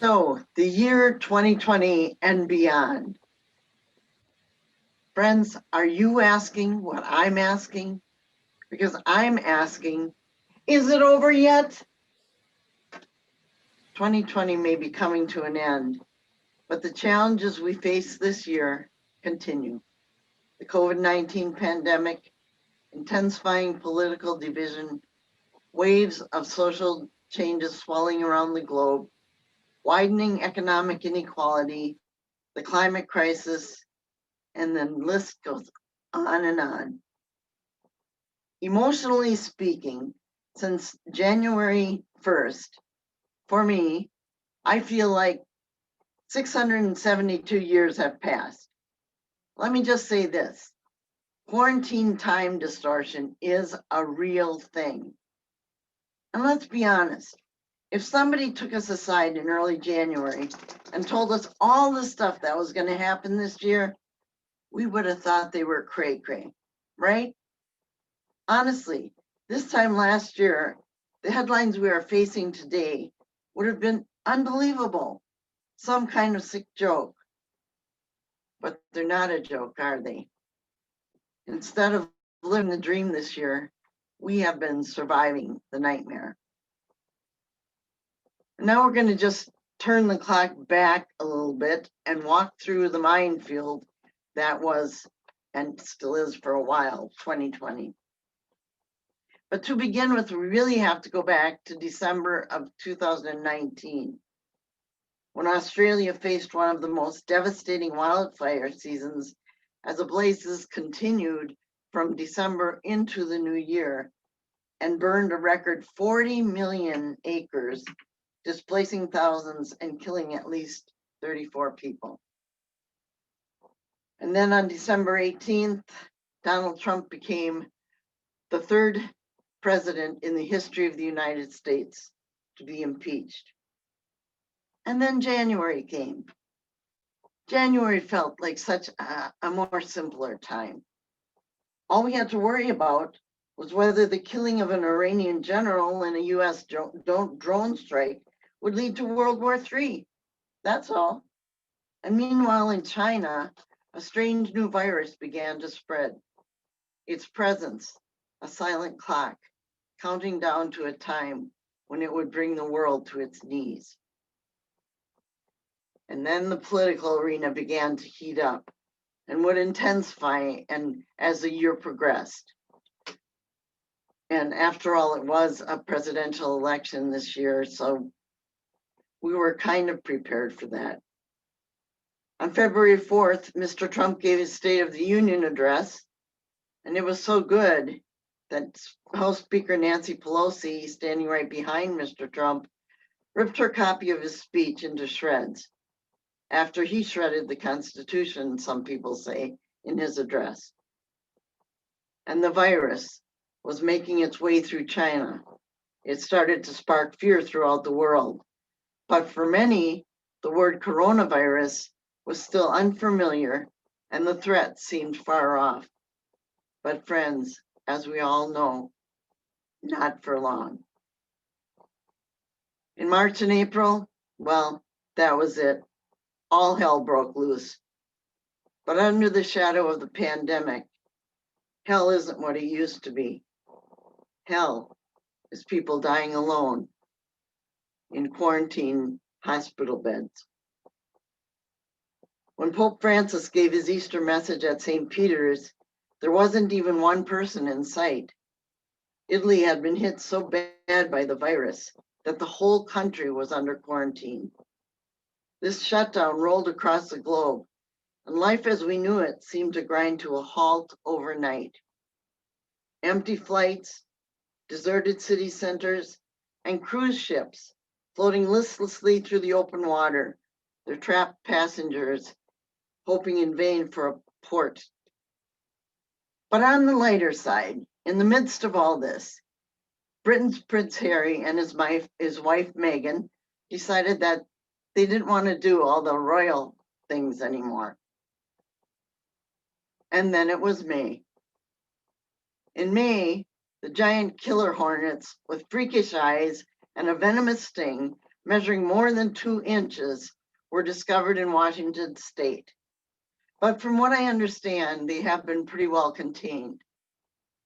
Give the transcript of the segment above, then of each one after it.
So, the year 2020 and beyond. Friends, are you asking what I'm asking? Because I'm asking, is it over yet? 2020 may be coming to an end, but the challenges we face this year continue. The COVID-19 pandemic, intensifying political division, waves of social changes swelling around the globe, widening economic inequality, the climate crisis, and the list goes on and on. Emotionally speaking, since January 1st, for me, I feel like 672 years have passed. Let me just say this. Quarantine time distortion is a real thing. And let's be honest, if somebody took us aside in early January and told us all the stuff that was going to happen this year, we would have thought they were cray-cray, right? Honestly, this time last year, the headlines we are facing today would have been unbelievable, some kind of sick joke. But they're not a joke, are they? Instead of living the dream this year, we have been surviving the nightmare. Now we're going to just turn the clock back a little bit and walk through the minefield that was and still is for a while, 2020. But to begin with, we really have to go back to December of 2019, when Australia faced one of the most devastating wildfire seasons as the blazes continued from December into the new year and burned a record 40 million acres, displacing thousands and killing at least 34 people. And then on December 18th, Donald Trump became the third president in the history of the United States to be impeached. And then January came. January felt like such a more simpler time. All we had to worry about was whether the killing of an Iranian general in a US drone strike would lead to World War III. That's all. And meanwhile, in China, a strange new virus began to spread. Its presence, a silent clock, counting down to a time when it would bring the world to its knees. And then the political arena began to heat up and would intensify and as the year progressed. And after all, it was a presidential election this year, so we were kind of prepared for that. On February 4th, Mr. Trump gave his State of the Union address, and it was so good that House Speaker Nancy Pelosi, standing right behind Mr. Trump, ripped her copy of his speech into shreds after he shredded the Constitution, some people say, in his address. And the virus was making its way through China. It started to spark fear throughout the world. But for many, the word coronavirus was still unfamiliar and the threat seemed far off. But friends, as we all know, not for long. In March and April, well, that was it. All hell broke loose. But under the shadow of the pandemic, hell isn't what it used to be. Hell is people dying alone in quarantine hospital beds. When Pope Francis gave his Easter message at St. Peter's, there wasn't even one person in sight. Italy had been hit so bad by the virus that the whole country was under quarantine. This shutdown rolled across the globe, and life as we knew it seemed to grind to a halt overnight. Empty flights, deserted city centers, and cruise ships floating listlessly through the open water, their trapped passengers hoping in vain for a port. But on the lighter side, in the midst of all this, Britain's Prince Harry and his wife Meghan decided that they didn't want to do all the royal things anymore. And then it was May. In May, the giant killer hornets with freakish eyes and a venomous sting measuring more than 2 inches were discovered in Washington state. But from what I understand, they have been pretty well contained.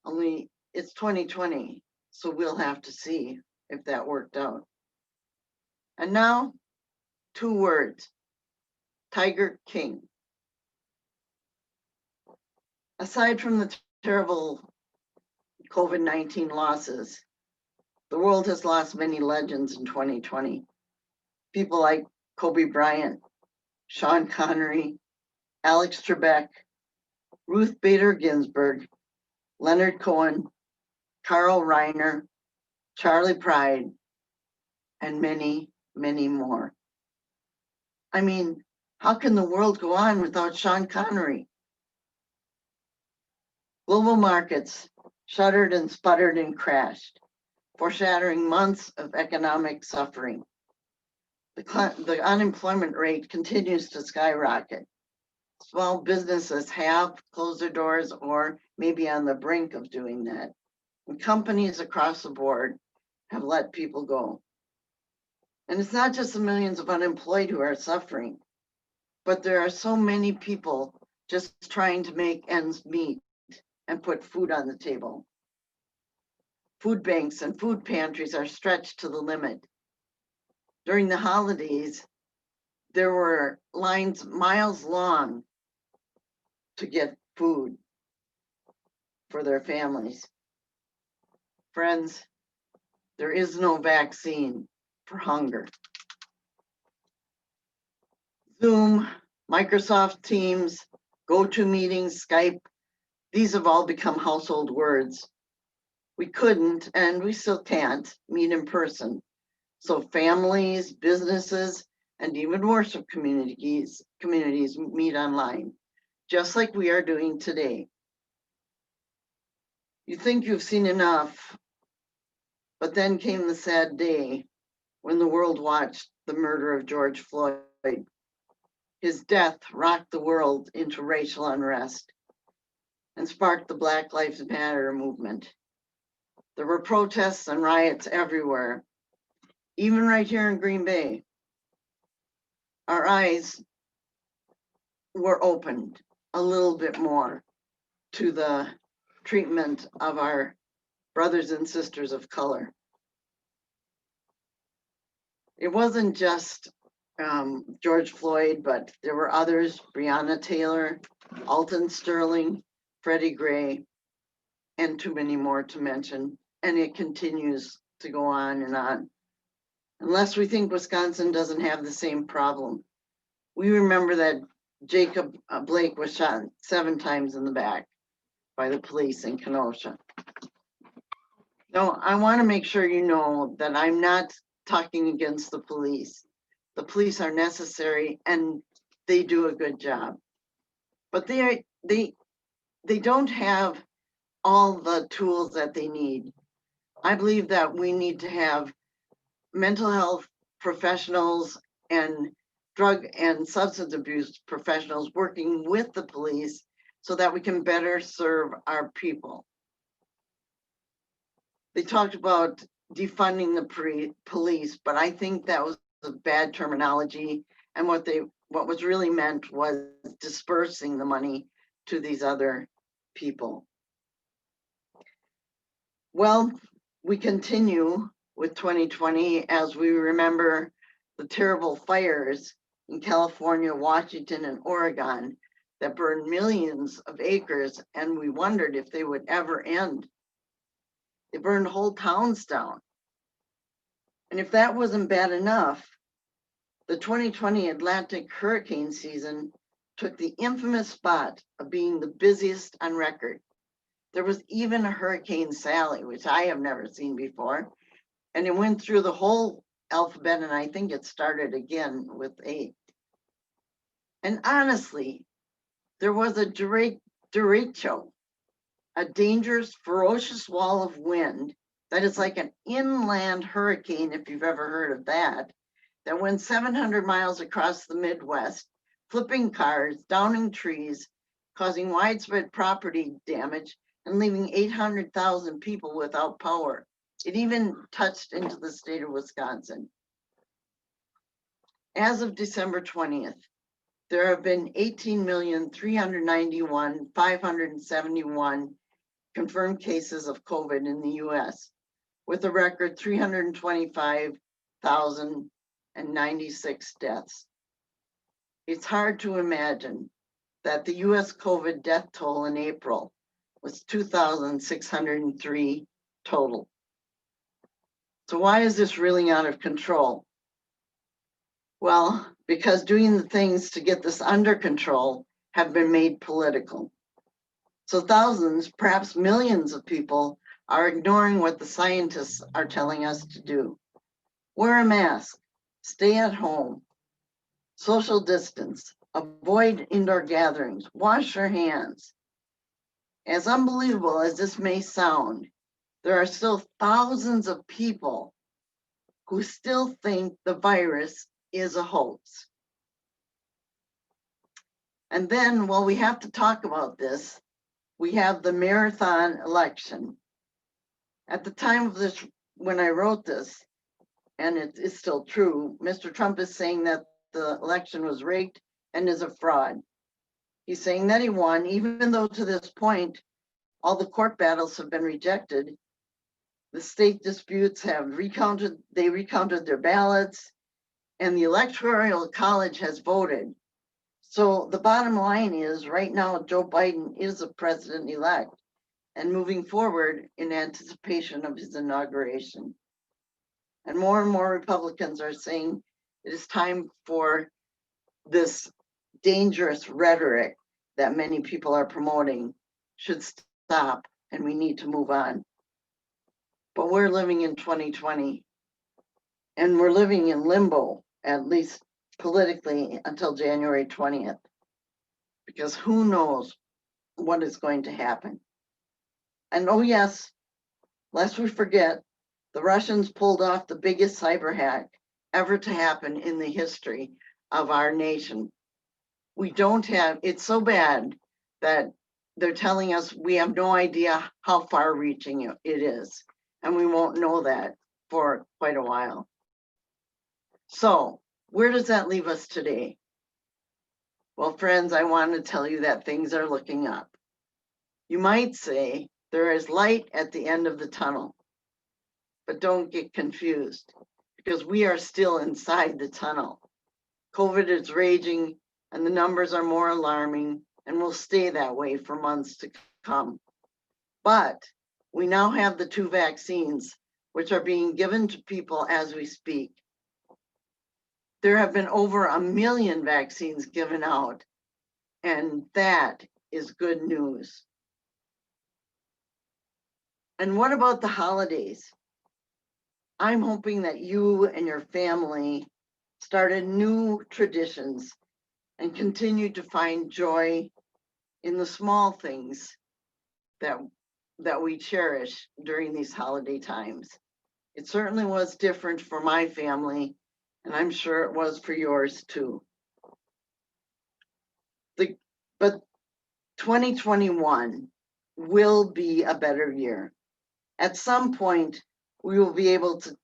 Only it's 2020, so we'll have to see if that worked out. And now, 2 words, Tiger King. Aside from the terrible COVID-19 losses, the world has lost many legends in 2020. People like Kobe Bryant, Sean Connery, Alex Trebek, Ruth Bader Ginsburg, Leonard Cohen, Carl Reiner, Charlie Pride, and many, many more. I mean, how can the world go on without Sean Connery? Global markets shuddered and sputtered and crashed, foreshadowing months of economic suffering. The unemployment rate continues to skyrocket. Small businesses have closed their doors or maybe on the brink of doing that. And companies across the board have let people go. And it's not just the millions of unemployed who are suffering, but there are so many people just trying to make ends meet and put food on the table. Food banks and food pantries are stretched to the limit. During the holidays, there were lines miles long to get food for their families. Friends, there is no vaccine for hunger. Zoom, Microsoft Teams, GoToMeetings, Skype, these have all become household words. We couldn't, and we still can't, meet in person. So families, businesses, and even worship communities meet online, just like we are doing today. You think you've seen enough, but then came the sad day when the world watched the murder of George Floyd. His death rocked the world into racial unrest and sparked the Black Lives Matter movement. There were protests and riots everywhere, even right here in Green Bay. Our eyes were opened a little bit more to the treatment of our brothers and sisters of color. It wasn't just George Floyd, but there were others, Breonna Taylor, Alton Sterling, Freddie Gray, and too many more to mention. And it continues to go on and on. Unless we think Wisconsin doesn't have the same problem. We remember that Jacob Blake was shot 7 times in the back by the police in Kenosha. Now, I want to make sure you know that I'm not talking against the police. The police are necessary and they do a good job. But they don't have all the tools that they need. I believe that we need to have mental health professionals and drug and substance abuse professionals working with the police so that we can better serve our people. They talked about defunding the police, but I think that was a bad terminology. And what was really meant was dispersing the money to these other people. Well, we continue with 2020 as we remember the terrible fires in California, Washington, and Oregon that burned millions of acres, and we wondered if they would ever end. They burned whole towns down. And if that wasn't bad enough, the 2020 Atlantic hurricane season took the infamous spot of being the busiest on record. There was even a Hurricane Sally, which I have never seen before. And it went through the whole alphabet, and I think it started again with A. And honestly, there was a derecho, a dangerous, ferocious wall of wind that is like an inland hurricane, if you've ever heard of that went 700 miles across the Midwest, flipping cars, downing trees, causing widespread property damage, and leaving 800,000 people without power. It even touched into the state of Wisconsin. As of December 20th, there have been 18,391,571 confirmed cases of COVID in the US, with a record 325,096 deaths. It's hard to imagine that the US COVID death toll in April was 2,603 total. So why is this really out of control? Well, because doing the things to get this under control have been made political. So thousands, perhaps millions of people are ignoring what the scientists are telling us to do. Wear a mask, stay at home, social distance, avoid indoor gatherings, wash your hands. As unbelievable as this may sound, there are still thousands of people who still think the virus is a hoax. And then, while we have to talk about this, we have the marathon election. At the time of this, when I wrote this, and it is still true, Mr. Trump is saying that the election was rigged and is a fraud. He's saying that he won, even though to this point, all the court battles have been rejected. The state disputes have recounted their ballots, and the Electoral College has voted. So the bottom line is, right now, Joe Biden is a president-elect and moving forward in anticipation of his inauguration. And more Republicans are saying it is time for this dangerous rhetoric that many people are promoting should stop, and we need to move on. But we're living in 2020, and we're living in limbo, at least politically, until January 20th, because who knows what is going to happen. And oh yes, lest we forget, the Russians pulled off the biggest cyber hack ever to happen in the history of our nation. We don't have, it's so bad that they're telling us we have no idea how far reaching it is. And we won't know that for quite a while. So where does that leave us today? Well, friends, I want to tell you that things are looking up. You might say there is light at the end of the tunnel, but don't get confused because we are still inside the tunnel. COVID is raging and the numbers are more alarming and will stay that way for months to come. But we now have the 2 vaccines, which are being given to people as we speak. There have been over 1 million vaccines given out, and that is good news. And what about the holidays? I'm hoping that you and your family started new traditions and continue to find joy in the small things that we cherish during these holiday times. It certainly was different for my family, and I'm sure it was for yours too. But 2021 will be a better year. At some point, we will be able to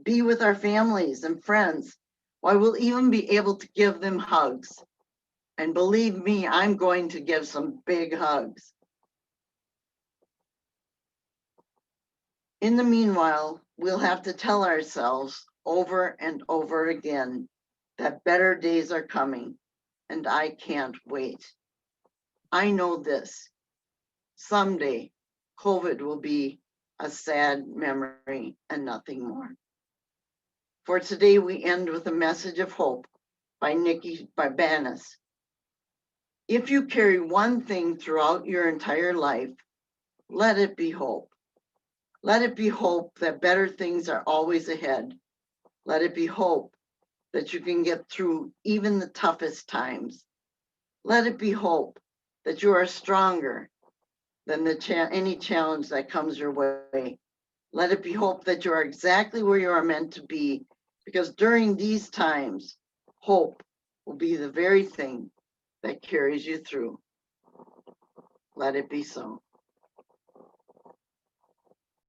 be with our families and friends. Why, we'll even be able to give them hugs. And believe me, I'm going to give some big hugs. In the meanwhile, we'll have to tell ourselves over and over again that better days are coming, and I can't wait. I know this. Someday, COVID will be a sad memory and nothing more. For today, we end with a message of hope by Nikki Barbanis. If you carry one thing throughout your entire life, let it be hope. Let it be hope that better things are always ahead. Let it be hope that you can get through even the toughest times. Let it be hope that you are stronger than any challenge that comes your way. Let it be hope that you are exactly where you are meant to be, because during these times, hope will be the very thing that carries you through. Let it be so.